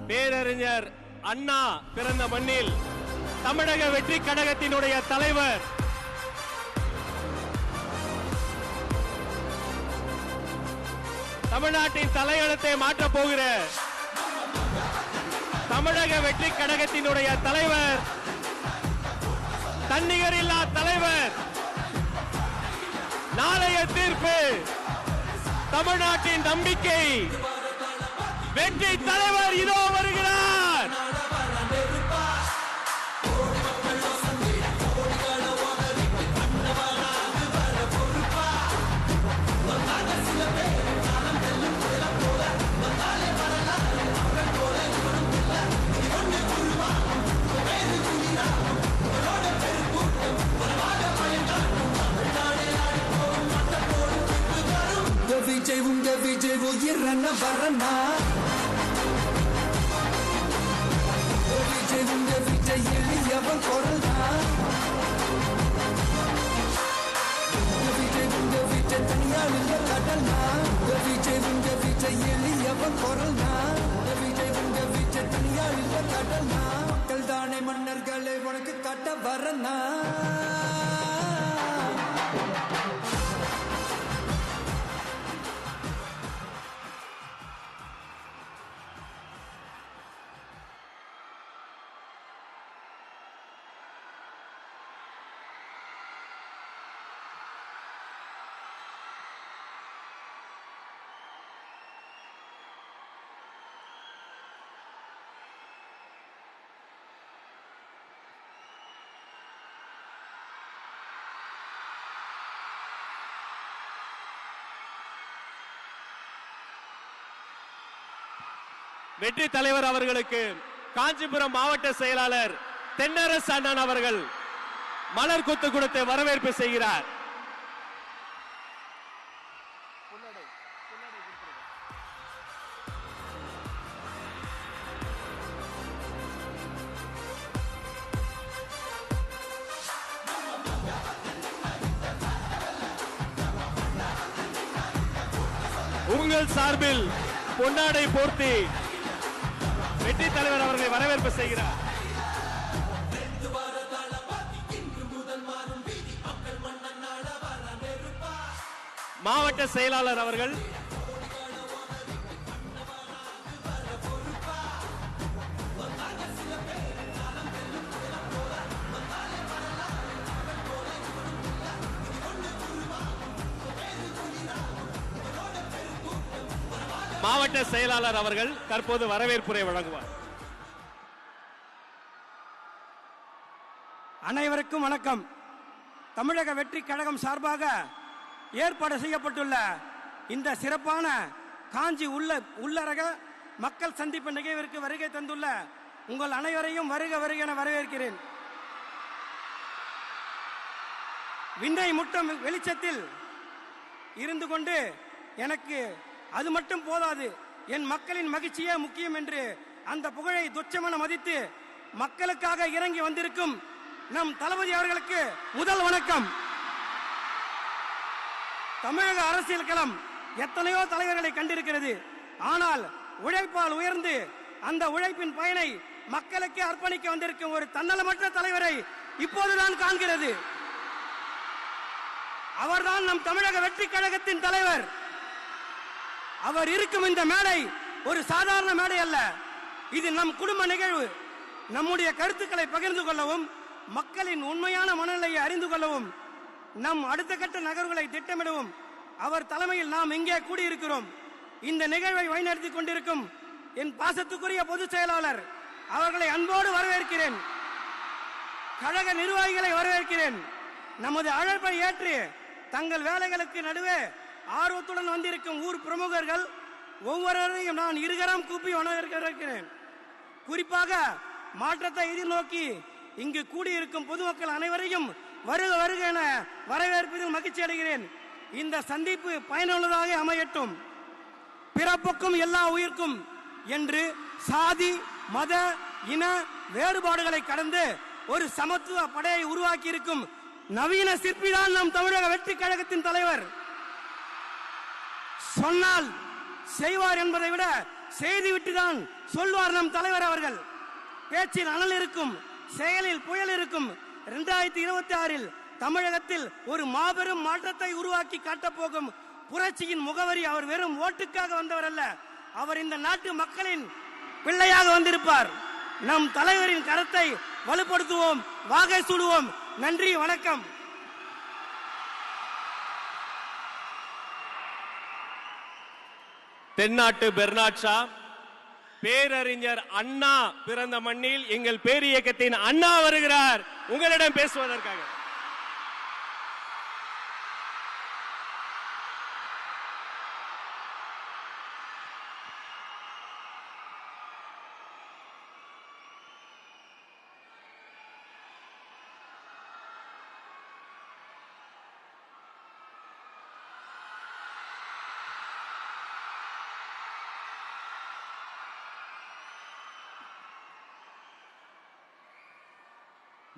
பேரறிஞர் அண்ணா பிறந்த மண்ணில் தமிழக வெற்றி கழகத்தினுடைய தலைவர் தமிழ்நாட்டின் தலையெழுத்தை மாற்றப் போகிற தமிழக வெற்றி கழகத்தினுடைய தலைவர், தன்னிகரில்லா தலைவர், நாளைய தீர்ப்பு தமிழ்நாட்டின் நம்பிக்கை வெற்றி தலைவர் இதோ வருகிறார். விஜய் உயிரன வரனா, விஜய் எளியவன் குரல்னா, விஜய் தனியாள் இல்ல கடல்னா, விஜய் எளியவன் குரல்னா, விஜய் தனியாள் இல்ல கடல்னா, மக்கள் தானே மன்னர்களை உனக்கு காட்ட வரனா. வெற்றி தலைவர் அவர்களுக்கு காஞ்சிபுரம் மாவட்ட செயலாளர் தென்னரசு அண்ணன் அவர்கள் மலர் கொத்து கொடுத்து வரவேற்பு செய்கிறார். உங்கள் சார்பில் பொன்னாடை போர்த்தி வெற்றி தலைவர் அவர்களை வரவேற்பு செய்கிறார். மாவட்ட செயலாளர் அவர்கள் மாவட்ட செயலாளர் அவர்கள் தற்போது வரவேற்புரை வழங்குவார். அனைவருக்கும் வணக்கம். தமிழக வெற்றி கழகம் சார்பாக ஏற்பாடு செய்யப்பட்டுள்ள இந்த சிறப்பான காஞ்சி உள்ளரக மக்கள் சந்திப்பு நிகழ்விற்கு வருகை தந்துள்ள உங்கள் அனைவரையும் வருக வருக என வரவேற்கிறேன். விண்ணை முட்டும் வெளிச்சத்தில் இருந்து கொண்டு எனக்கு அது மட்டும் போதாது, என் மக்களின் மகிழ்ச்சியே முக்கியம் என்று அந்த புகழை துச்சமென மதித்து மக்களுக்காக இறங்கி வந்திருக்கும் நம் தளபதி அவர்களுக்கு முதல் வணக்கம். தமிழக அரசியல் களம் எத்தனையோ தலைவர்களை கண்டிருக்கிறது. ஆனால் உழைப்பால் உயர்ந்து அந்த உழைப்பின் பயனை மக்களுக்கு அர்ப்பணிக்க வந்திருக்கும் ஒரு தன்னலமற்ற தலைவரை இப்போதுதான் காண்கிறது. அவர்தான் நம் தமிழக வெற்றி கழகத்தின் தலைவர். அவர் இருக்கும் இந்த மேடை ஒரு சாதாரண மேடை அல்ல. இது நம் குடும்ப நிகழ்வு. நம்முடைய கருத்துக்களை பகிர்ந்து கொள்ளவும், மக்களின் உண்மையான மனநிலையை அறிந்து கொள்ளவும், நம் அடுத்த கட்ட நகர்வுகளை திட்டமிடவும் அவர் தலைமையில் நாம் இங்கே கூடியிருக்கிறோம். இந்த நிகழ்வை வழிநடத்திக் கொண்டிருக்கும் என் பாசத்துக்குரிய பொதுச் செயலாளர் அவர்களை அன்போடு வரவேற்கிறேன். கழக நிர்வாகிகளை வரவேற்கிறேன். நமது அழைப்பை ஏற்று தங்கள் வேலைகளுக்கு நடுவே ஆர்வத்துடன் வந்திருக்கும் ஊர் பிரமுகர்கள் ஒவ்வொருவரையும் நான் இருகரம் கூப்பி வரவேற்கிறேன். குறிப்பாக மாற்றத்தை எதிர்நோக்கி இங்கு கூடியிருக்கும் பொதுமக்கள் அனைவரையும் வருக வருக என வரவேற்பதில் மகிழ்ச்சி அடைகிறேன். இந்த சந்திப்பு பயனுள்ளதாக அமையட்டும். பிறப்புக்கும் எல்லா உயிர்க்கும் என்று சாதி மத இன வேறுபாடுகளை கடந்து ஒரு சமத்துவ படையை உருவாக்கி இருக்கும் நவீன சிற்பிதான் நம் தமிழக வெற்றி கழகத்தின் தலைவர். சொன்னால் செய்வார் என்பதை விட செய்துவிட்டு தான் சொல்வார் நம் தலைவர் அவர்கள். பேச்சில் அனல் இருக்கும், செயலில் புயல் இருக்கும். 2026 தமிழகத்தில் ஒரு மாபெரும் மாற்றத்தை உருவாக்கி காட்டப்போகும் புரட்சியின் முகவரி. அவர் வெறும் ஓட்டுக்காக வந்தவர் அல்ல, அவர் இந்த நாட்டு மக்களின் பிள்ளையாக வந்திருப்பார். நம் தலைவரின் கருத்தை வலுப்படுத்துவோம், வாகை சூடுவோம். நன்றி, வணக்கம். தென்னாட்டு பெர்னாட் ஷா, பேரறிஞர் அண்ணா பிறந்த மண்ணில் எங்கள் பேரியக்கத்தின் அண்ணா வருகிறார் உங்களிடம் பேசுவதற்காக.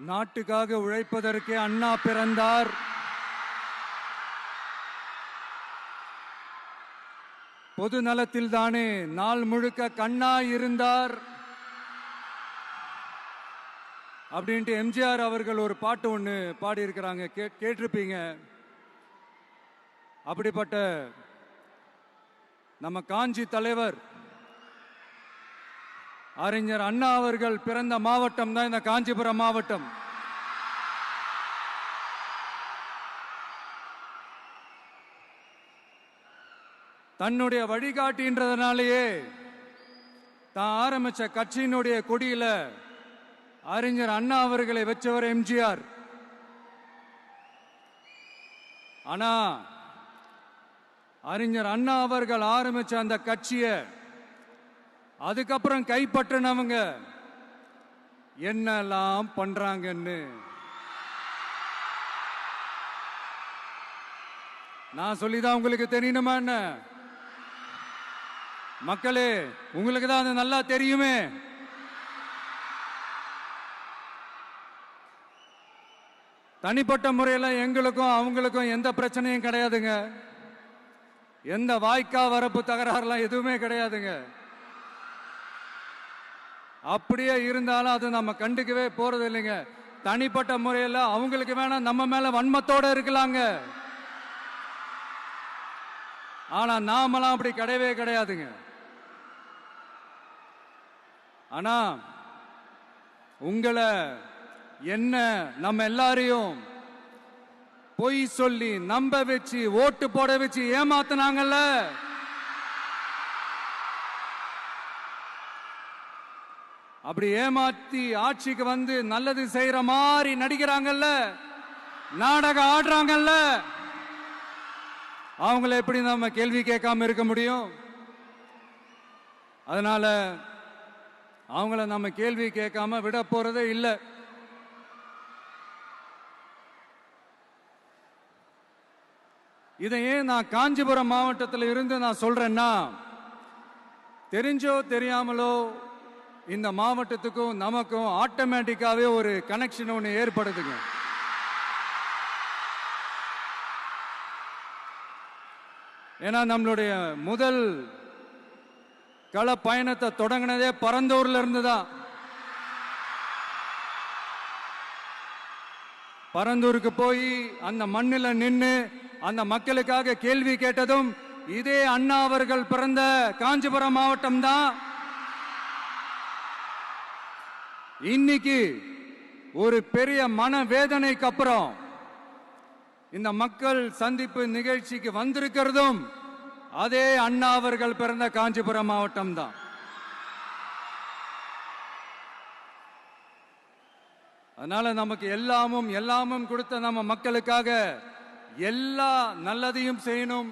நாட்டுக்காக உழைப்பதற்கு அண்ணா பிறந்தார். பொது நலத்தில் தானே நாள் முழுக்க கண்ணா இருந்தார் அப்படின்ட்டு எம்ஜிஆர் அவர்கள் ஒரு பாட்டு ஒன்று பாடியிருக்கிறாங்க, கேட்டிருப்பீங்க. அப்படிப்பட்ட நம்ம காஞ்சி தலைவர் அறிஞர் அண்ணா அவர்கள் பிறந்த மாவட்டம் தான் இந்த காஞ்சிபுரம் மாவட்டம். தன்னுடைய வழிகாட்டின்றதுனாலேயே தான் ஆரம்பிச்ச கட்சியினுடைய கொடியில அறிஞர் அண்ணா அவர்களை வச்சவர் எம்ஜிஆர். ஆனா அறிஞர் அண்ணா அவர்கள் ஆரம்பிச்ச அந்த கட்சியை அதுக்கப்புறம் கைப்பற்றினவங்க என்னெல்லாம் பண்றாங்கன்னு நான் சொல்லிதான் உங்களுக்கு தெரியணுமா என்ன? மக்களே, உங்களுக்கு தான் அது நல்லா தெரியுமே. தனிப்பட்ட முறையில் எங்களுக்கும் அவங்களுக்கும் எந்த பிரச்சனையும் கிடையாதுங்க. எந்த வாய்க்கா வரப்பு தகராறுலாம் எதுவுமே கிடையாதுங்க. அப்படியே இருந்தாலும் அது நம்ம கண்டுக்கவே போறது இல்லைங்க. தனிப்பட்ட முறையில் அவங்களுக்கு வேணா நம்ம மேல வன்மத்தோட இருக்கலாங்க, ஆனா நாமெல்லாம் அப்படி கிடையவே கிடையாதுங்க. ஆனா உங்களை என்ன நம்ம எல்லாரையும் பொய் சொல்லி நம்ப வச்சு ஓட்டு போட வச்சு ஏமாத்தினாங்கல்ல, அப்படி ஏமாத்தி ஆட்சிக்கு வந்து நல்லது செய்யற மாதிரி நடிக்கிறாங்கல்ல, நாடகம் ஆடுறாங்கல்ல, அவங்கள எப்படி நம்ம கேள்வி கேட்காம இருக்க முடியும்? அதனால அவங்கள நம்ம கேள்வி கேட்காம விட போறதே இல்லை. இதையே நான் காஞ்சிபுரம் மாவட்டத்தில் இருந்து நான் சொல்றேன்னா, தெரிஞ்சோ தெரியாமலோ இந்த மாவட்டத்துக்கும் நமக்கும் ஆட்டோமேட்டிக்காவே ஒரு கனெக்ஷன் ஒன்று ஏற்படுதுங்க. ஏன்னா நம்மளுடைய முதல் கள பயணத்தை தொடங்கினதே பரந்தூர்ல இருந்து தான். பரந்தூருக்கு போய் அந்த மண்ணில் நின்று அந்த மக்களுக்காக கேள்வி கேட்டதும் இதே அண்ணா அவர்கள் பிறந்த காஞ்சிபுரம் மாவட்டம் தான். இன்னைக்கு ஒரு பெரிய மனவேதனைக்கு அப்புறம் இந்த மக்கள் சந்திப்பு நிகழ்ச்சிக்கு வந்திருக்கிறதும் அதே அண்ணா அவர்கள் பிறந்த காஞ்சிபுரம் மாவட்டம் தான். அதனால நமக்கு எல்லாமும் கொடுத்த நம்ம மக்களுக்காக எல்லா நல்லதையும் செய்யணும்,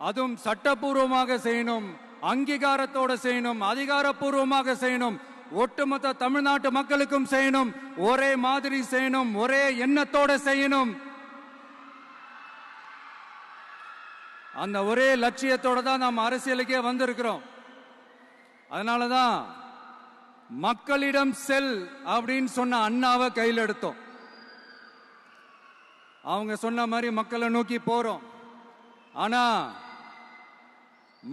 அதுவும் சட்டப்பூர்வமாக செய்யணும், அங்கீகாரத்தோட செய்யணும், அதிகாரப்பூர்வமாக செய்யணும், ஒட்டுமொத்த தமிழ்நாட்டு மக்களுக்கும் செய்யணும், ஒரே மாதிரி செய்யணும், ஒரே எண்ணத்தோட செய்யணும். அந்த ஒரே லட்சியத்தோட தான் நாம் அரசியலுக்கே வந்திருக்கிறோம். அதனாலதான் மக்களிடம் செல் அப்படின்னு சொன்ன அண்ணாவை கையில் எடுத்தோம். அவங்க சொன்ன மாதிரி மக்களை நோக்கி போறோம். ஆனா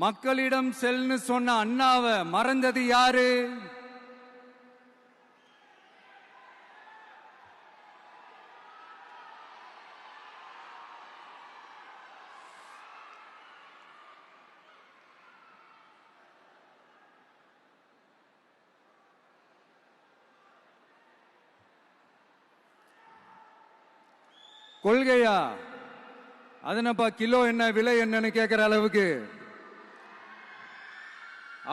மக்களிடம் செல்னு சொன்ன அண்ணாவை மறந்தது யாரு? கொள்கையா? அதனப்பா கிலோ என்ன விலை என்னன்னு கேட்கிற அளவுக்கு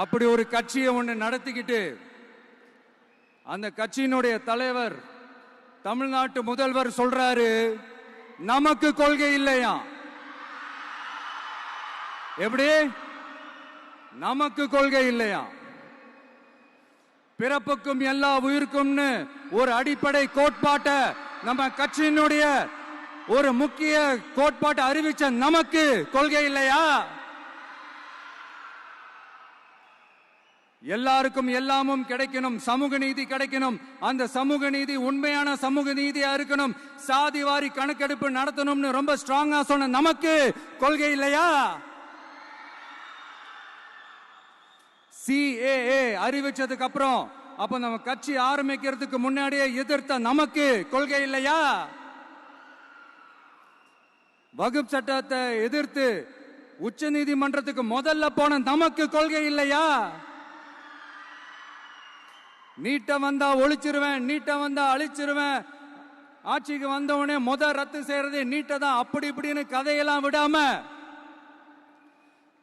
அப்படி ஒரு கட்சியை ஒண்ணு நடத்திக்கிட்டு அந்த கட்சியினுடைய தலைவர் தமிழ்நாட்டு முதல்வர் சொல்றாரு நமக்கு கொள்கை இல்லையா. எப்படி? நமக்கு கொள்கை இல்லையா? பிறப்புக்கும் எல்லா உயிருக்கும்னு ஒரு அடிப்படை கோட்பாட்டை நம்ம கட்சியினுடைய ஒரு முக்கிய கோட்பாட்டை அறிவிச்ச நமக்கு கொள்கை இல்லையா? எல்லாருக்கும் எல்லாமும் கிடைக்கணும், சமூக நீதி கிடைக்கணும், அந்த சமூக நீதி உண்மையான சமூக நீதியா இருக்கணும், சாதி வாரி கணக்கெடுப்பு நடத்தணும்னு ரொம்ப ஸ்ட்ராங்கா சொன்ன நமக்கு கொள்கை இல்லையா? CAA அறிவிச்சதுக்கு அப்புறம் அப்ப நம்ம கட்சி ஆரம்பிக்கிறதுக்கு முன்னாடியே எதிர்த்த நமக்கு கொள்கை இல்லையா? வகுப்பு சட்டத்தை எதிர்த்து உச்ச நீதிமன்றத்துக்கு முதல்ல போன நமக்கு கொள்கை இல்லையா? நீட்ட வந்தா ஒழிச்சிருவேன், நீட்ட வந்தா அழிச்சிருவேன், ஆட்சிக்கு வந்தவனே ரத்து செய்யறதே நீட்ட தான், அப்படி இப்படின்னு கதையெல்லாம் விடாம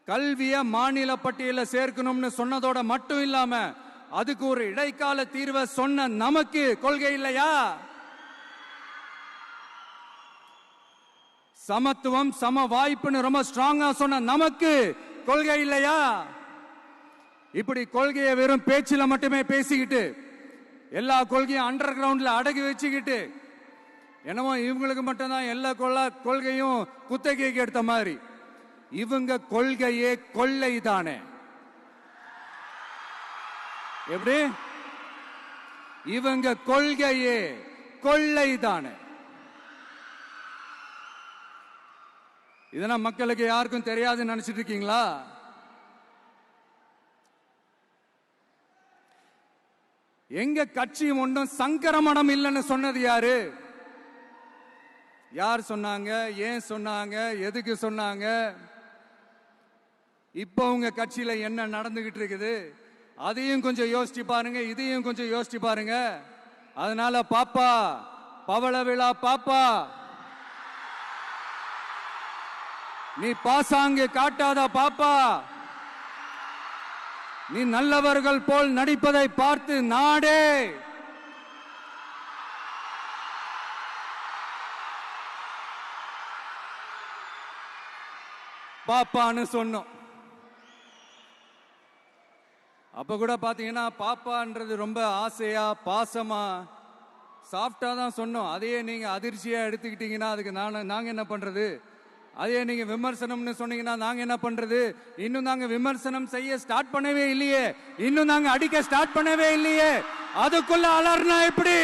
கல்விய மாநில பட்டியல சேர்க்கணும்னு சொன்னதோட மட்டும் இல்லாம அதுக்கு ஒரு இடைக்கால தீர்வை சொன்ன நமக்கு கொள்கை இல்லையா? சமத்துவம் சம வாய்ப்புன்னு ரொம்ப ஸ்ட்ராங்கா சொன்ன நமக்கு கொள்கை இல்லையா? இப்படி கொள்கையை வெறும் பேச்சில மட்டுமே பேசிக்கிட்டு எல்லா கொள்கையும் அண்டர் கிரவுண்ட்ல அடக்கி வச்சுக்கிட்டு என்னமோ இவங்களுக்கு மட்டும்தான் எல்லா கொள்கையும் குத்தகைக்கு எடுத்த மாதிரி இவங்க கொள்கையே கொள்ளை தானே. எப்படி? இவங்க கொள்கையே கொள்ளை தானே. இதெல்லாம் மக்களுக்கு யாருக்கும் தெரியாதுன்னு நினைச்சிட்டு இருக்கீங்களா? எங்க கட்சி ஒன்றும் சங்கரமடம் இல்லைன்னு சொன்னது யாரு? யார் சொன்னாங்க? ஏன் சொன்னாங்க? எதுக்கு சொன்னாங்க? இப்ப உங்க கட்சியில என்ன நடந்துகிட்டு இருக்குது அதையும் கொஞ்சம் யோசிச்சு பாருங்க, இதையும் கொஞ்சம் யோசிச்சு பாருங்க. அதனால பாப்பா, பவள விழா பாப்பா, நீ பாசாங்கு காட்டாத பாப்பா, நீ நல்லவர்கள் போல் நடிப்பதை பார்த்து நாடே பாப்பான்னு சொன்னோம். அப்ப கூட பாத்தீங்கன்னா பாப்பான்றது ரொம்ப ஆசையா பாசமா சாஃப்டா தான் சொன்னோம். அதையே நீங்க அதிர்ச்சியா எடுத்துக்கிட்டீங்கன்னா அதுக்கு நாங்க என்ன பண்றது? அதே நீங்க விமர்சனம்னு சொன்னீங்கன்னா நாங்க என்ன பண்றது? இன்னும் நாங்க விமர்சனம் செய்ய ஸ்டார்ட் பண்ணவே இல்லையே, இன்னும் நாங்க அடிக்க ஸ்டார்ட் பண்ணவே இல்லையே, அதுக்குள்ள அலர்னா எப்படி?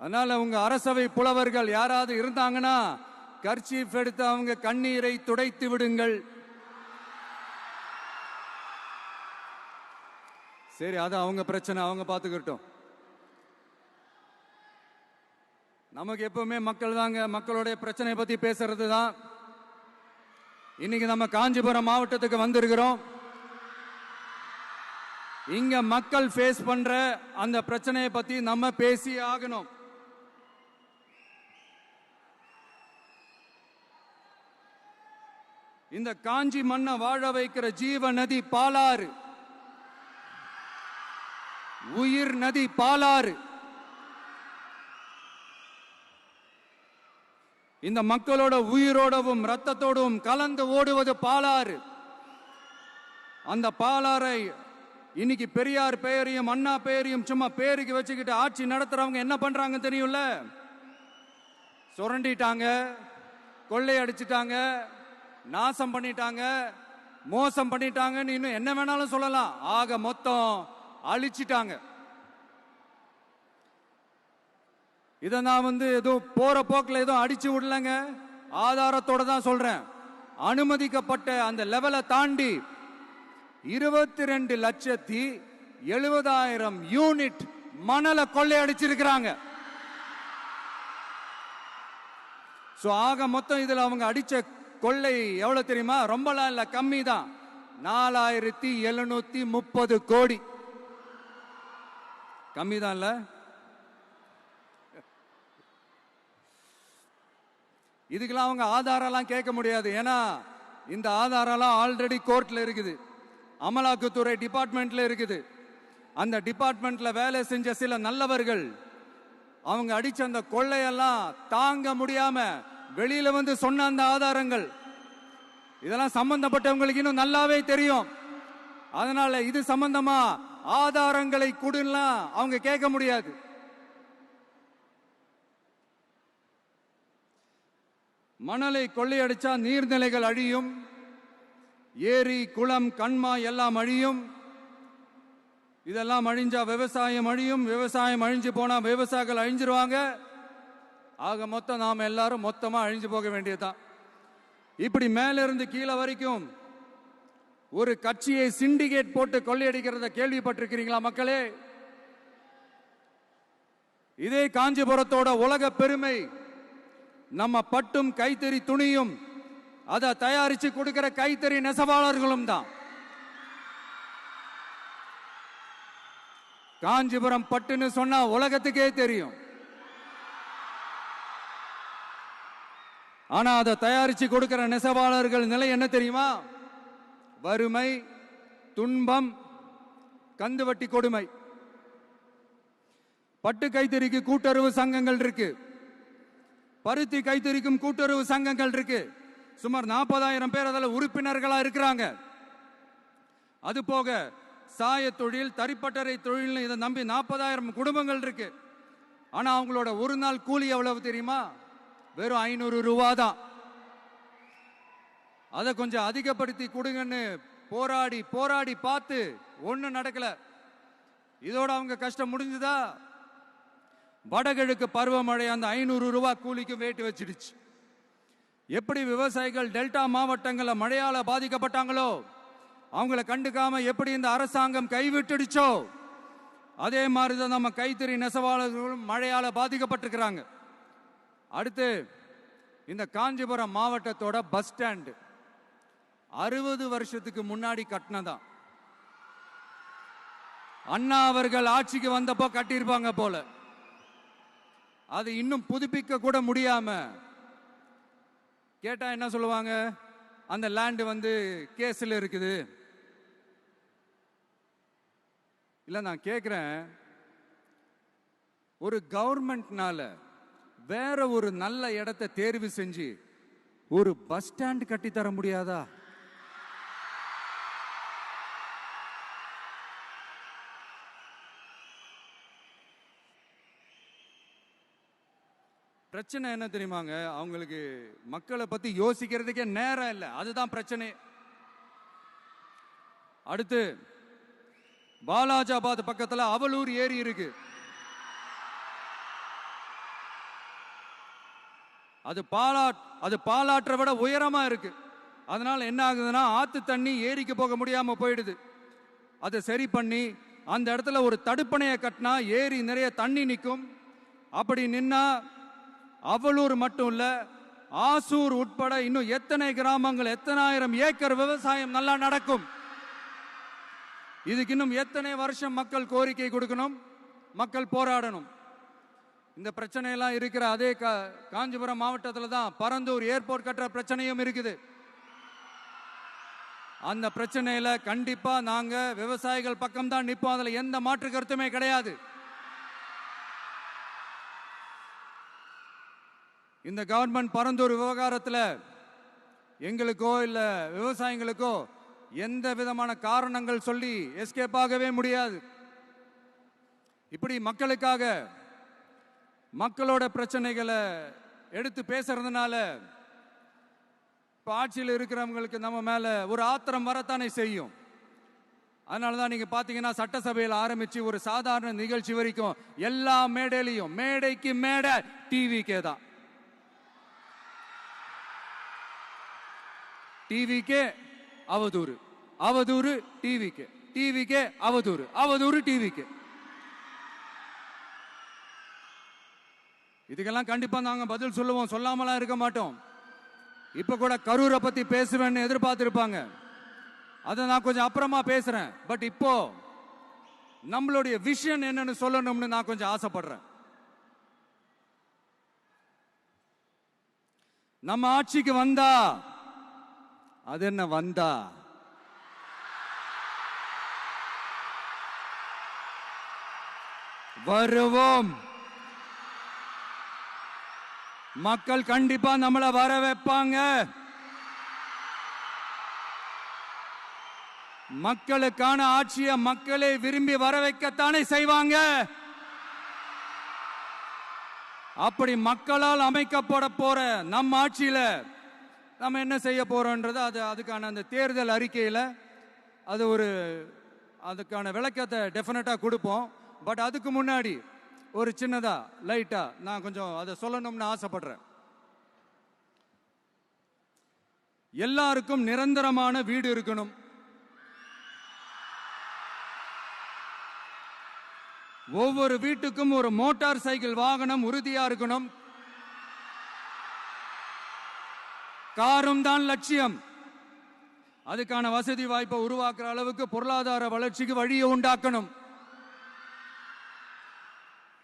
அதனால உங்க அரசவை புலவர்கள் யாராவது இருந்தாங்கன்னா கர்ச்சீஃப் எடுத்து அவங்க கண்ணீரை துடைத்து விடுங்கள். சரி, அது அவங்க பிரச்சனை, அவங்க பாத்துக்கிட்டோம். நமக்கு எப்பவுமே மக்கள் தாங்க, மக்களுடைய பிரச்சனை பத்தி பேசுறது தான். இன்னைக்கு நம்ம காஞ்சிபுரம் மாவட்டத்துக்கு வந்திருக்கிறோம். இங்க மக்கள் ஃபேஸ் பண்ற அந்த பிரச்சனையை பத்தி நம்ம பேசி ஆகணும். இந்த காஞ்சி மண்ணை வாழ வைக்கிற ஜீவ நதி பாலாறு, உயிர் நதி பாலாறு. இந்த மக்களோட உயிரோடவும் ரத்தத்தோடும் கலந்து ஓடுவது பாலாறு. அந்த பாலாறை இன்னைக்கு பெரியார் பெயரையும் அண்ணா பெயரையும் சும்மா பேருக்கு வச்சுக்கிட்டு ஆட்சி நடத்துறவங்க என்ன பண்றாங்க தெரியும்ல? சுரண்டிட்டாங்க, கொள்ளையடிச்சிட்டாங்க, நாசம் பண்ணிட்டாங்க, மோசம் பண்ணிட்டாங்கன்னு இன்னும் என்ன வேணாலும் சொல்லலாம். ஆக மொத்தம் அழிச்சிட்டாங்க. இதை நான் ஏதோ போற போக்கில் ஏதோ அடிச்சு விடலங்க, ஆதாரத்தோட தான் சொல்றேன். அனுமதிக்கப்பட்ட அந்த லெவலை தாண்டி 22,70,000 யூனிட் மணலை கொள்ளையடிச்சிருக்கிறாங்க. ஆக மொத்தம் இதுல அவங்க அடிச்ச கொள்ளை எவ்வளவு தெரியுமா? ரொம்பலாம் இல்ல, கம்மி தான். 4,730 கோடி. கம்மி தான் இல்ல? இதுக்கெல்லாம் அவங்க ஆதாரம்லாம் கேட்க முடியாது. ஏன்னா இந்த ஆதாரம்லாம் ஆல்ரெடி கோர்ட்ல இருக்குது, அமலாக்கத்துறை டிபார்ட்மெண்ட்ல இருக்குது. அந்த டிபார்ட்மெண்ட்ல வேலை செஞ்ச சில நல்லவர்கள் அவங்க அடிச்ச அந்த கொள்ளையெல்லாம் தாங்க முடியாம வெளியில சொன்ன அந்த ஆதாரங்கள் இதெல்லாம் சம்பந்தப்பட்டவங்களுக்கு இன்னும் நல்லாவே தெரியும். அதனால இது சம்பந்தமா ஆதாரங்களை கொடுலாம் அவங்க கேட்க முடியாது. மணலை கொள்ளையடிச்சா நீர்நிலைகள் அழியும், ஏரி குளம் கண்மா எல்லாம் அழியும். இதெல்லாம் அழிஞ்சா விவசாயம் அழியும், விவசாயம் அழிஞ்சு போனா விவசாயிகள் அழிஞ்சிருவாங்க. ஆக மொத்தம் நாம எல்லாரும் மொத்தமா அழிஞ்சு போக வேண்டியதுதான். இப்படி மேல இருந்து கீழே வரைக்கும் ஒரு கட்சியை சிண்டிகேட் போட்டு கொள்ளையடிக்கிறத கேள்விப்பட்டிருக்கிறீங்களா மக்களே? இதே காஞ்சிபுரத்தோட உலக பெருமை நம்ம பட்டும் கைத்தறி துணியும் அதை தயாரிச்சு கொடுக்கிற கைத்தறி நெசவாளர்களும் தான். காஞ்சிபுரம் பட்டுன்னு சொன்னா உலகத்துக்கே தெரியும். ஆனா அதை தயாரிச்சு கொடுக்கிற நெசவாளர்கள் நிலை என்ன தெரியுமா? வறுமை, துன்பம், கந்துவட்டி கொடுமை. பட்டு கைத்தறிக்கு கூட்டுறவு சங்கங்கள் இருக்கு, பருத்தி கைத்தறிக்கும் கூட்டுறவு சங்கங்கள் இருக்கு. சுமார் 40,000 பேர் அதில் உறுப்பினர்களா இருக்கிறாங்க. அது போக சாய தொழில், தறிப்பட்டறை தொழில் இதை நம்பி 40,000 குடும்பங்கள் இருக்கு. ஆனா அவங்களோட ஒரு நாள் கூலி எவ்வளவு தெரியுமா? வெறும் 500 ரூபா தான். அதை கொஞ்சம் அதிகப்படுத்தி கொடுங்கன்னு போராடி போராடி பார்த்து ஒன்னும் நடக்கல. இதோட அவங்க கஷ்டம் முடிஞ்சுதா? வடகிழக்கு பருவமழை அந்த 500 ரூபா கூலிக்கு வேட்டு வச்சிடுச்சு. எப்படி விவசாயிகள் டெல்டா மாவட்டங்களில் மழையால பாதிக்கப்பட்டாங்களோ, அவங்கள கண்டுக்காம எப்படி இந்த அரசாங்கம் கைவிட்டுடுச்சோ, அதே மாதிரிதான் நம்ம கைத்தறி நெசவாளர்களும் மழையால பாதிக்கப்பட்டிருக்கிறாங்க. அடுத்து இந்த காஞ்சிபுரம் மாவட்டத்தோட பஸ் ஸ்டாண்ட் 60 வருஷத்துக்கு முன்னாடி கட்டினதான். அண்ணா அவர்கள் ஆட்சிக்கு வந்தப்போ கட்டியிருப்பாங்க போல. அது இன்னும் புதுப்பிக்க கூட முடியாம, கேட்டா என்ன சொல்லுவாங்க? அந்த லேண்ட் கேஸ்ல இருக்குது. இல்ல நான் கேட்கிறேன், ஒரு கவர்மெண்ட்னால வேற ஒரு நல்ல இடத்தை தேர்வு செஞ்சு ஒரு பஸ் ஸ்டாண்ட் கட்டி தர முடியாதா? பிரச்சனை என்ன தெரியுமாங்க? அவங்களுக்கு மக்களை பத்தி யோசிக்கிறதுக்கே நேரம் இல்லை, அதுதான் பிரச்சனை. அடுத்து பாலாஜாபாத் பக்கத்துல அவலூர் ஏரி இருக்கு. அது பாலாற்றை விட உயரமா இருக்கு. அதனால என்ன ஆகுதுன்னா, ஆத்து தண்ணி ஏரிக்கு போக முடியாம போயிடுது. அதை சரி பண்ணி அந்த இடத்துல ஒரு தடுப்பணையை கட்டினா ஏரி நிறைய தண்ணி நிற்கும். அப்படி நின்னா அவலூர் மட்டும் இல்ல, ஆசூர் உட்பட இன்னும் எத்தனை கிராமங்கள், எத்தனை ஆயிரம் ஏக்கர் விவசாயம் நல்லா நடக்கும். இதுக்கு இன்னும் எத்தனை வருஷம் மக்கள் கோரிக்கை கொடுக்கணும், மக்கள் போராடணும். இந்த பிரச்சனையெல்லாம் இருக்கிற அதே காஞ்சிபுரம் மாவட்டத்தில் தான் பரந்தூர் ஏர்போர்ட் கட்டுற பிரச்சனையும் இருக்குது. அந்த பிரச்சனையில கண்டிப்பா நாங்க விவசாயிகள் பக்கம் தான் நிற்போம், அதுல எந்த மாற்று கருத்துமே கிடையாது. இந்த கவர்மெண்ட் பரந்தூர் விவகாரத்தில் எங்களுக்கோ இல்ல விவசாயிகளுக்கோ எந்த விதமான காரணங்கள் சொல்லி எஸ்கேப் ஆகவே முடியாது. இப்படி மக்களுக்காக மக்களோட பிரச்சனைகளை எடுத்து பேசுறதுனால இப்ப ஆட்சியில் இருக்கிறவங்களுக்கு நம்ம மேல ஒரு ஆத்திரம் வரத்தானே செய்யும். அதனால தான் நீங்க பாத்தீங்கன்னா சட்டசபையில் ஆரம்பிச்சு ஒரு சாதாரண நிகழ்ச்சி வரைக்கும் எல்லா மேடையிலையும் மேடைக்கு மேடை டிவிக்கே தான். டிவிக்கே அவதூறு, அவதூறு டிவிக்கே, டிவிக்கே அவதூறு, அவதூறு டிவிக்கே. இதுக்கெல்லாம் கண்டிப்பா நாங்க பதில் சொல்லுவோம், சொல்லாமலாம் இருக்க மாட்டோம். இப்ப கூட கரூரை பத்தி பேசுவேன்னு எதிர்பார்த்திருப்பாங்க, அதை நான் கொஞ்சம் அப்புறமா பேசுறேன். பட் இப்போ நம்மளுடைய விஷன் என்னன்னு சொல்லணும்னு நான் கொஞ்சம் ஆசைப்படுறேன். நம்ம ஆட்சிக்கு வந்தா, அது என்ன வந்தா, வருவோம். மக்கள் கண்டிப்பா நம்மள வர வைப்பாங்க. மக்களுக்கான ஆட்சியை மக்களே விரும்பி வர வைக்கத்தானே செய்வாங்க. அப்படி மக்களால் அமைக்கப்பட போற நம்ம ஆட்சியில நம்ம என்ன செய்ய போறோம்ன்றது அதுக்கான அந்த தேர்தல் அறிக்கையில அதுக்கான விளக்கத்தை டெஃபினட்டா கொடுப்போம். பட் அதுக்கு முன்னாடி ஒரு சின்னதா லைட்டா நான் கொஞ்சம் அதை சொல்லணும்னு ஆசைப்படுறேன். எல்லாருக்கும் நிரந்தரமான வீடு இருக்கணும். ஒவ்வொரு வீட்டுக்கும் ஒரு மோட்டார் சைக்கிள் வாகனம் உறுதியா இருக்கணும். காரும் தான் லட்சியம். அதுக்கான வசதி வாய்ப்பை உருவாக்குற அளவுக்கு பொருளாதார வளர்ச்சிக்கு வழியை உண்டாக்கணும்.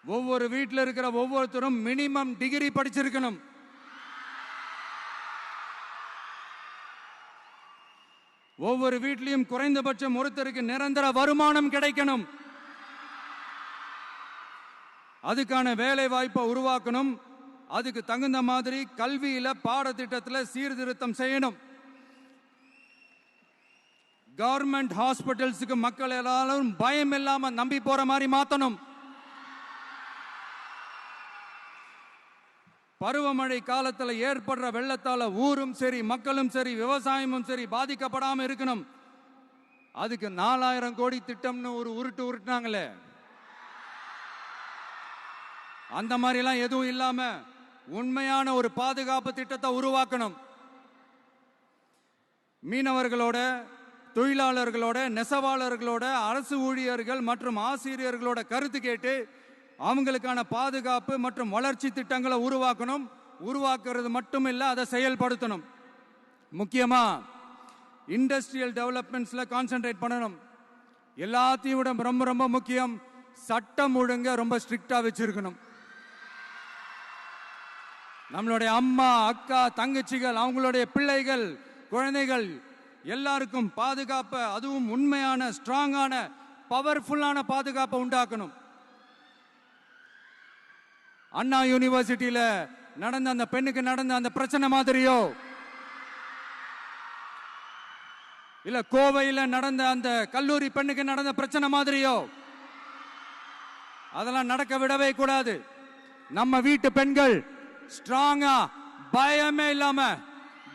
ஒவ்வொரு வீட்டில் இருக்கிற ஒவ்வொருத்தரும் மினிமம் டிகிரி படிச்சிருக்கணும். ஒவ்வொரு வீட்டிலையும் குறைந்தபட்சம் ஒருத்தருக்கு நிரந்தர வருமானம் கிடைக்கணும். அதுக்கான வேலை வாய்ப்பை உருவாக்கணும். அதுக்கு தகுந்த மாதிரி கல்வியில பாடத்திட்டத்தில் சீர்திருத்தம் செய்யணும். கவர்மெண்ட் ஹாஸ்பிட்டல்ஸுக்கு மக்கள் எல்லாரும் பயம் இல்லாம நம்பி போற மாதிரி மாத்தணும். பருவமழை காலத்தில் ஏற்படுற வெள்ளத்தால ஊரும் சரி மக்களும் சரி விவசாயமும் சரி பாதிக்கப்படாம இருக்கணும். அதுக்கு 4000 கோடி திட்டம்னு ஒரு உருட்டுனாங்களே, அந்த மாதிரி எல்லாம் எதுவும் இல்லாம உண்மையான ஒரு பாதுகாப்பு திட்டத்தை உருவாக்கணும். மீனவர்களோட, தொழிலாளர்களோட, நெசவாளர்களோட, அரசு ஊழியர்கள் மற்றும் ஆசிரியர்களோட கருத்து கேட்டு அவங்களுக்கான பாதுகாப்பு மற்றும் வளர்ச்சி திட்டங்களை உருவாக்கணும். உருவாக்குறது மட்டும் இல்ல, அதை செயல்படுத்தணும். முக்கியமா இண்டஸ்ட்ரியல் டெவலப்மெண்ட்ஸ்ல கான்சென்ட்ரேட் பண்ணணும். எல்லாத்தையும் விட ரொம்ப ரொம்ப முக்கியம், சட்டம் ஒழுங்க ரொம்ப ஸ்ட்ரிக்டா வச்சிருக்கணும். நம்மளுடைய அம்மா, அக்கா, தங்கச்சிகள், அவங்களுடைய பிள்ளைகள், குழந்தைகள் எல்லாருக்கும் பாதுகாப்பை, அதுவும் உண்மையான ஸ்ட்ராங்கான பவர்ஃபுல்லான பாதுகாப்பை உண்டாக்கணும். அண்ணா யூனிவர்சிட்டியில நடந்த அந்த பெண்ணுக்கு நடந்த அந்த பிரச்சனை மாதிரியோ, இல்ல கோவையில் நடந்த அந்த கல்லூரி பெண்ணுக்கு நடந்த பிரச்சனை மாதிரியோ அதெல்லாம் நடக்க விடவே கூடாது. நம்ம வீட்டு பெண்கள் ஸ்ட்ராங்கா, பயமே இல்லாம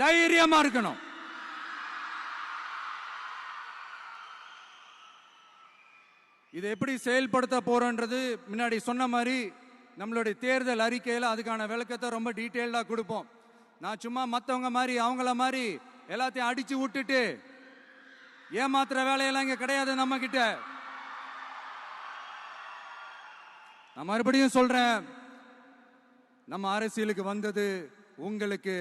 தைரியமா இருக்கணும். இதை எப்படி செயல்படுத்த போறோன்றது முன்னாடி சொன்ன மாதிரி நம்மளுடைய தேர்தல் அறிக்கையில் அதுக்கான விளக்கத்தை ரொம்ப டீட்டெயில்டா கொடுப்போம். நான் சும்மா மற்றவங்க மாதிரி அவங்கள மாதிரி எல்லாத்தையும் அடிச்சு விட்டுட்டு ஏமாத்துற வேலையெல்லாம் இங்க கிடையாது நம்ம கிட்ட. நான் மறுபடியும் சொல்றேன், நம்ம அரசியலுக்கு வந்தது உங்களுக்கு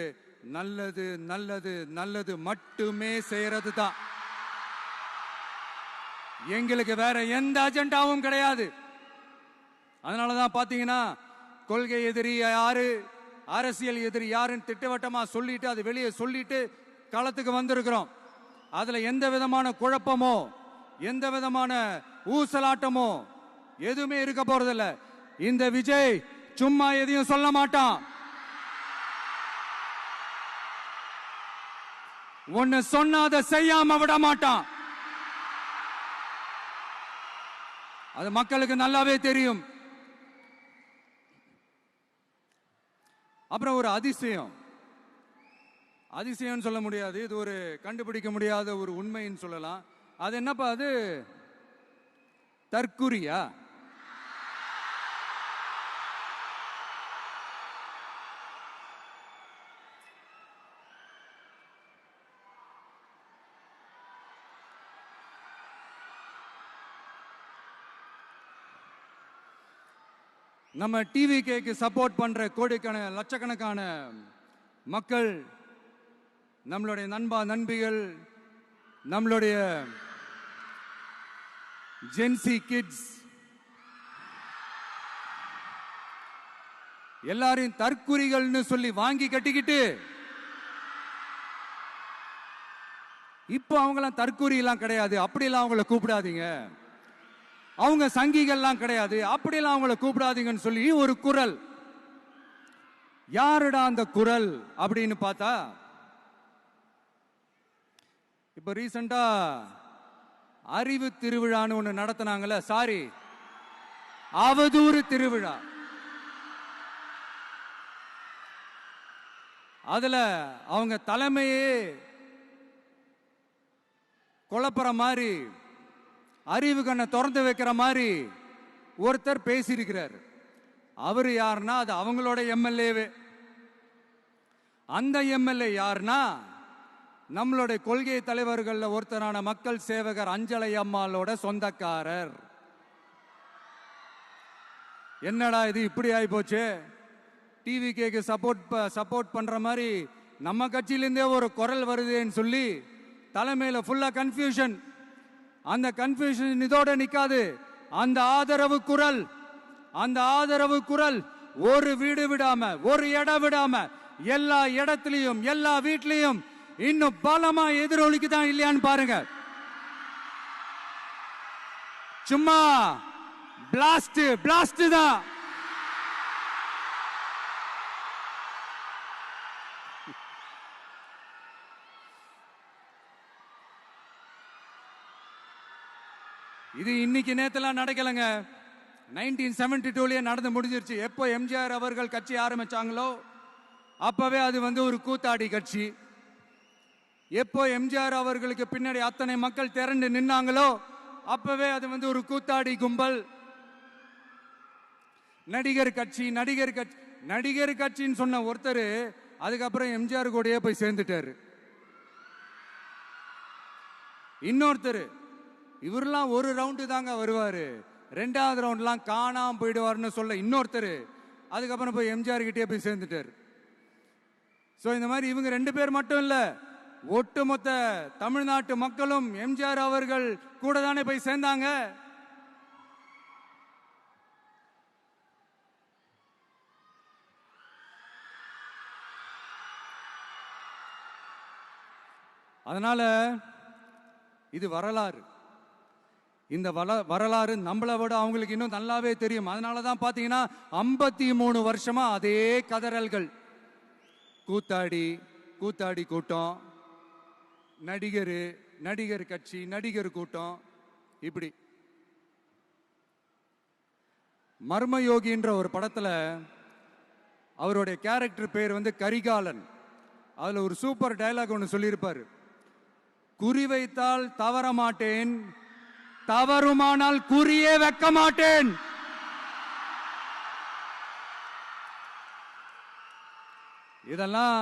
நல்லது நல்லது நல்லது மட்டுமே செய்யறது தான். எங்களுக்கு வேற எந்த அஜெண்டாவும் கிடையாது. அதனாலதான் பாத்தீங்கன்னா கொள்கை எதிரி யாரு, அரசியல் எதிரி யாருன்னு திட்டவட்டமா சொல்லிட்டு அது வெளியே சொல்லிட்டு களத்துக்கு வந்திருக்கிறோம். அதுல எந்த விதமான குழப்பமோ எந்த விதமான ஊசலாட்டமோ எதுவுமே இருக்க போறதில்ல. இந்த விஜய் சும்மா எதையும் சொல்ல மாட்டான். ஒன்னு சொன்னா அதை செய்யாம விட மாட்டான். அது மக்களுக்கு நல்லாவே தெரியும். அப்புறம் ஒரு அதிசயம் சொல்ல முடியாது, இது ஒரு கண்டுபிடிக்க முடியாத ஒரு உண்மைன்னு சொல்லலாம். அது என்னப்பா அது தற்குறியா? நம்ம டிவிகேக்கு சப்போர்ட் பண்ற கோடிக்கணக்கான லட்சக்கணக்கான மக்கள், நம்மளுடைய நண்பிகள், நம்மளுடைய ஜென்சி கிட்ஸ் எல்லாரையும் தற்குறிகள்னு சொல்லி வாங்கி கட்டிக்கிட்டு இப்போ அவங்களாம் தற்குறி எல்லாம் கிடையாது, அப்படிலாம் அவங்கள கூப்பிடாதீங்க, அவங்க சங்கிகள்லாம் கிடையாது, அப்படிலாம் அவங்கள கூப்பிடாதீங்கன்னு சொல்லி ஒரு குரல். யாருடா அந்த குரல் அப்படின்னு பார்த்தா, இப்ப ரீசெண்டா அறிவு திருவிழான்னு ஒண்ணு நடத்தினாங்கல்ல, சாரி அவதூறு திருவிழா. அதுல அவங்க தலைமையே குழப்பற மாதிரி, அறிவு கண்ணை திறந்து வைக்கிற மாதிரி ஒருத்தர் பேசியிருக்கிறார். அவரு யாருன்னா அது அவங்களோட எம்எல்ஏவே. அந்த எம்எல்ஏ யாருன்னா நம்மளுடைய கொள்கை தலைவர்கள் ஒருத்தரான மக்கள் சேவகர் அஞ்சலை அம்மாளோட சொந்தக்காரர். என்னடா இது இப்படி ஆகி போச்சு? டிவிகேக்கு சப்போர்ட் பண்ற மாதிரி நம்ம கட்சியிலிருந்தே ஒரு குரல் வருதுன்னு சொல்லி தலைமையில ஃபுல்லா கன்ஃபியூஷன். அந்த கன்ஃபியூஷன் இதோட நிக்காது. அந்த ஆதரவு குரல் ஒரு வீடு விடாம, ஒரு இடம் விடாம, எல்லா இடத்திலையும், எல்லா வீட்லயும் இன்னும் பலமா எதிரொலிக்குதான் இல்லையான்னு பாருங்க. சும்மா பிளாஸ்ட் தான். இது இன்னைக்கு நேத்தெல்லாம் நடக்கலங்க. 1972லயே நடந்து முடிஞ்சிருச்சு. எப்போ எம்ஜிஆர் அவர்கள் கட்சி ஆரம்பிச்சாங்களோ அப்பவே அது ஒரு கூத்தாடி கட்சி. எப்போ எம்ஜிஆர் அவர்களுக்கு பின்னாடி அத்தனை மக்கள் திரண்டு நின்னாங்களோ அப்பவே அது ஒரு கூத்தாடி கும்பல். நடிகர் கட்சின்னு சொன்ன ஒருத்தர் அதுக்கப்புறம் எம்ஜிஆர் கூடயே போய் சேர்ந்துட்டாரு. இன்னொருத்தர் இவரெல்லாம் ஒரு ரவுண்டு தாங்க வருவாரு, ரெண்டாவது ரவுண்ட்லாம் காணாம போயிடுவாருன்னு சொல்ல இன்னொருத்தர் அதுக்கப்புறம் போய் எம்ஜிஆர் கிட்டே போய் சேர்ந்துட்டார். சோ இந்த மாதிரி இவங்க 2 பேர் மட்டும் இல்ல, ஒட்டுமொத்த தமிழ்நாட்டு மக்களும் எம்ஜிஆர் அவர்கள் கூட தானே போய் சேர்ந்தாங்க. அதனால இது வரலாறு. இந்த வரலாறு நம்மளை விட அவங்களுக்கு இன்னும் நல்லாவே தெரியும். அதனாலதான் பாத்தீங்கன்னா 53 வருஷமா அதே கதறல்கள். கூத்தாடி கூட்டம், நடிகர் கட்சி, நடிகர் கூட்டம், இப்படி. மர்மயோகின்ற ஒரு படத்துல அவருடைய கேரக்டர் பேர் கரிகாலன். அதுல ஒரு சூப்பர் டயலாக் ஒன்று சொல்லியிருப்பாரு. குறி வைத்தால் தவற மாட்டேன், தவறுமானால் குறியே வைக்க மாட்டேன். இதெல்லாம்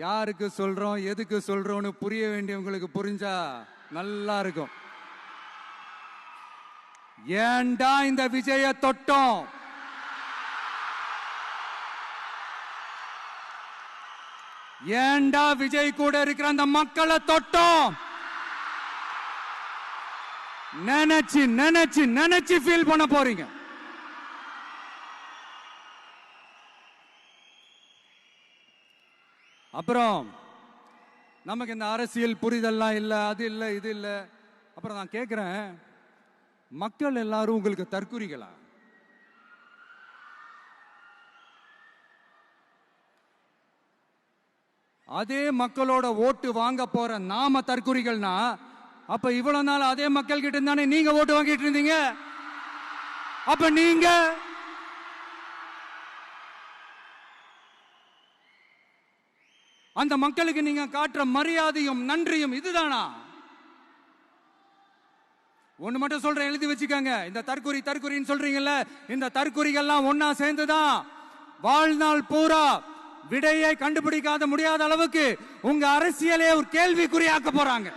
யாருக்கு சொல்றோம், எதுக்கு சொல்றோம்னு புரிய வேண்டியவங்களுக்கு புரிஞ்சா நல்லா இருக்கும். ஏண்டா இந்த விஜய தொட்டோம்? ஏண்டா விஜய் கூட இருக்கிற அந்த மக்களை தொட்டோம்? நினைச்சு ஃபீல் பண்ண போறீங்க. அப்புறம் நமக்கு இந்த அரசியல் புரிதல்லாம் இல்ல, அது இல்ல, இது இல்ல. அப்புறம் நான் கேட்கிறேன், மக்கள் எல்லாரும் உங்களுக்கு தற்குறிகளா? அதே மக்களோட ஓட்டு வாங்க போற நாம தற்குறிகள்னா, அப்ப இவ்வளவு நாள் அதே மக்கள் கிட்ட இருந்தானே நீங்க ஓட்டு வாங்கிட்டு இருந்தீங்க. அப்ப நீங்க அந்த மக்களுக்கு நீங்க காட்டுற மரியாதையும் நன்றியும் இதுதானா? ஒண்ணு மட்டும் சொல்றேன், எழுதி வச்சுக்கோங்க. இந்த தற்குறின்னு சொல்றீங்கல்ல, இந்த தற்குறிகள்லாம் ஒன்னா சேர்ந்துதான் வாழ்நாள் பூரா விடையை கண்டுபிடிக்காத முடியாத அளவுக்கு உங்க அரசியலே ஒரு கேள்விக்குறியாக்க போறாங்க.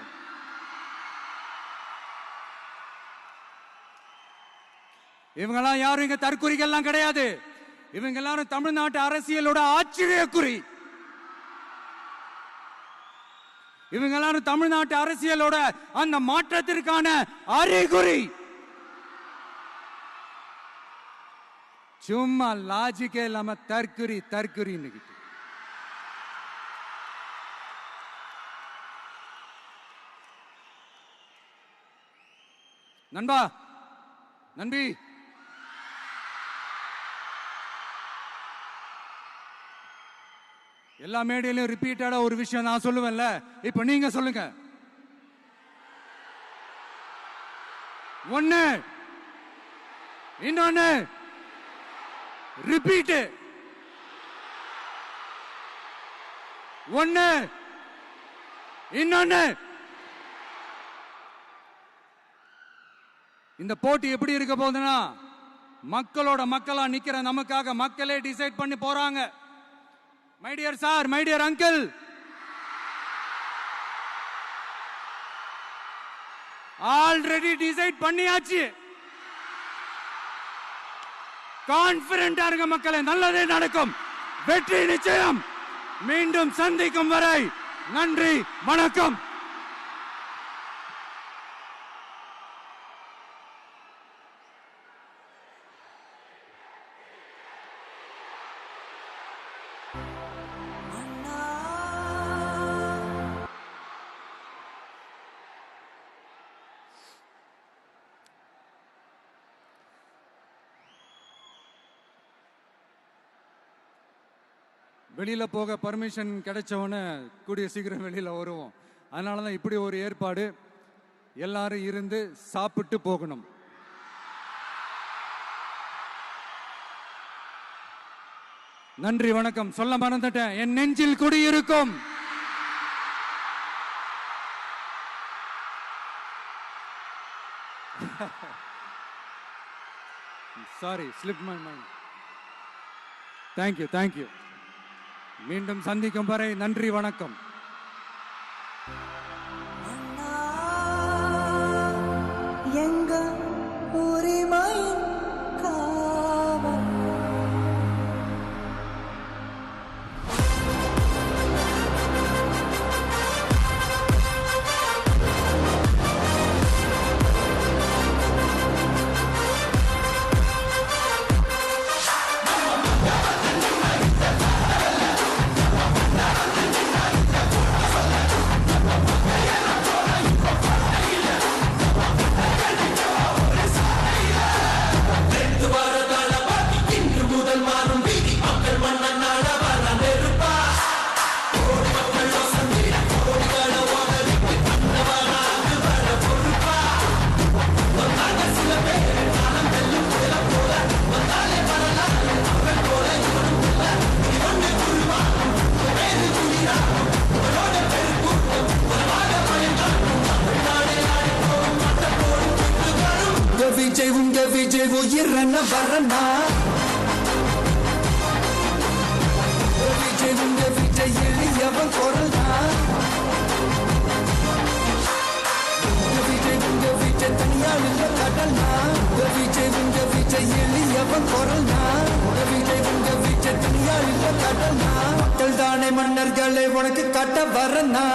இவங்கெல்லாம் யாரும் இங்க தற்குறிகள்லாம் கிடையாது. இவங்க எல்லாரும் தமிழ்நாட்டு அரசியலோட ஆச்சரியக்குறி. இவங்க எல்லாரும் தமிழ்நாட்டு அரசியலோட அந்த மாற்றத்திற்கான அறிகுறி. சும்மா லாஜிக்கே இல்லாம தற்குறி. நண்பி, எல்லா மேடையிலும் ரிப்பீட்டடா ஒரு விஷயம் நான் சொல்லுவேன்ல, இப்ப நீங்க சொல்லுங்க. ஒண்ணு, இன்னொன்னு, ரிப்பீட். ஒண்ணு, இன்னொன்னு. இந்த போட்டி எப்படி இருக்க போகுதுன்னா, மக்களோட மக்களா நிக்கிற நமக்காக மக்களே டிசைட் பண்ணி போறாங்க. My dear sir, my dear uncle, already decide பண்ணியாச்சு. கான்பிடென்டா இருக்க மக்களே, நல்லதே நடக்கும், வெற்றி நிச்சயம். மீண்டும் சந்திக்கும் வரை நன்றி, வணக்கம். வெளியில போக பர்மிஷன் கிடைச்சவன கூடிய சீக்கிரம் வெளியில வருவோம். அதனாலதான் இப்படி ஒரு ஏற்பாடு. எல்லாரும் இருந்து சாப்பிட்டு போகணும். நன்றி, வணக்கம். சொல்ல மறந்துட்டேன், என் நெஞ்சில் குடியிருக்கும் sorry, slip my mind. Thank you. மீண்டும் சந்திக்கும் வரை நன்றி, வணக்கம். எங்க உரிமையின் காவல். விஜய் உயிரன வரனா, விஜய் எளியவன் குரல்னா, விஜய் தனியாள் இல்ல கடல்னா, விஜய் எளியவன் குரல்னா, விஜய் தனியாள் இல்ல கடல்னா. மக்கள் தானே மன்னர்களை உனக்கு காட்ட வரனா.